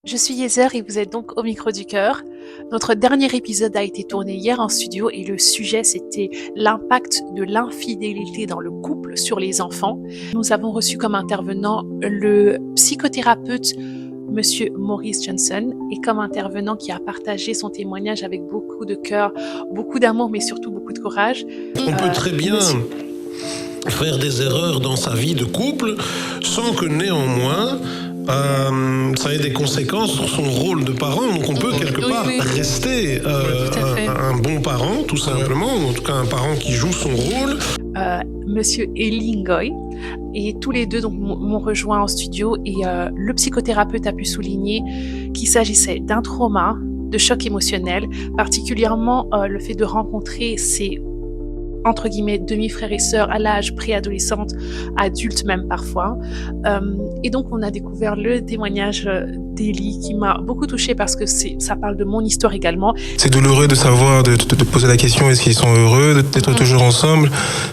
Je suis Yezer et vous êtes donc au micro du cœur. Notre dernier épisode a été tourné hier en studio et le sujet c'était l'impact de l'infidélité dans le couple sur les enfants. Nous avons reçu comme intervenant le psychothérapeute Monsieur Maurice Johnson et comme intervenant qui a partagé son témoignage avec beaucoup de cœur, beaucoup d'amour mais surtout beaucoup de courage. On peut très bien Monsieur... faire des erreurs dans sa vie de couple sans que néanmoins ça ait des conséquences sur son rôle de parent. Donc on peut quelque part rester un bon parent, tout simplement, ou en tout cas un parent qui joue son rôle. Monsieur Eli Ngoy, et tous les deux donc m'ont rejoint en studio et le psychothérapeute a pu souligner qu'il s'agissait d'un trauma, de choc émotionnel, particulièrement le fait de rencontrer ces entre guillemets demi-frères et sœurs à l'âge préadolescente, adulte même parfois. Et donc on a découvert le témoignage d'Eli qui m'a beaucoup touchée parce que ça parle de mon histoire également. C'est douloureux de savoir, de poser la question est-ce qu'ils sont heureux d'être toujours ensemble,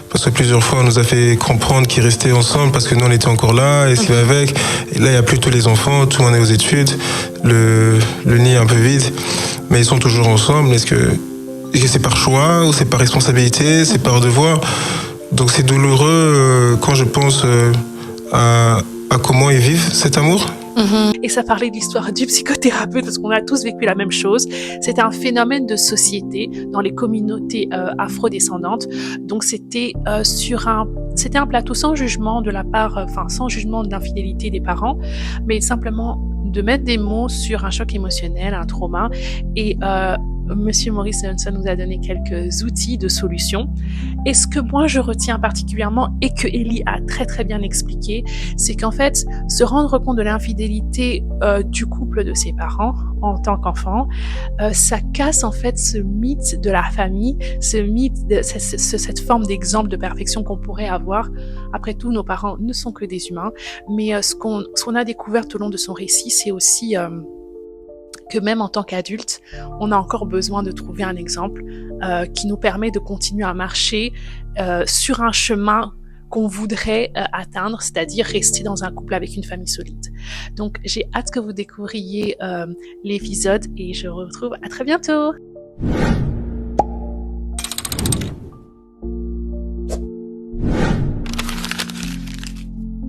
parce que plusieurs fois on nous a fait comprendre qu'ils restaient ensemble parce que nous on était encore là et c'est avec. Et là il n'y a plus tous les enfants, tout le monde est aux études, le nid est un peu vide, mais ils sont toujours ensemble. Est-ce que c'est par choix ou c'est par responsabilité, c'est par devoir? Donc c'est douloureux quand je pense à comment ils vivent cet amour. Et ça parlait de l'histoire du psychothérapeute parce qu'on a tous vécu la même chose. C'était un phénomène de société dans les communautés afrodescendantes. Donc c'était un plateau sans jugement de la part, sans jugement de l'infidélité des parents, mais simplement de mettre des mots sur un choc émotionnel, un trauma. Et Monsieur Maurice Johnson nous a donné quelques outils de solutions. Et ce que moi je retiens particulièrement et que Eli a très très bien expliqué, c'est qu'en fait, se rendre compte de l'infidélité du couple de ses parents en tant qu'enfant, ça casse en fait ce mythe de la famille, ce mythe, cette forme d'exemple de perfection qu'on pourrait avoir. Après tout, nos parents ne sont que des humains, mais ce qu'on a découvert tout au long de son récit, c'est aussi que même en tant qu'adulte, on a encore besoin de trouver un exemple qui nous permet de continuer à marcher sur un chemin qu'on voudrait atteindre, c'est-à-dire rester dans un couple avec une famille solide. Donc, j'ai hâte que vous découvriez l'épisode et je vous retrouve à très bientôt.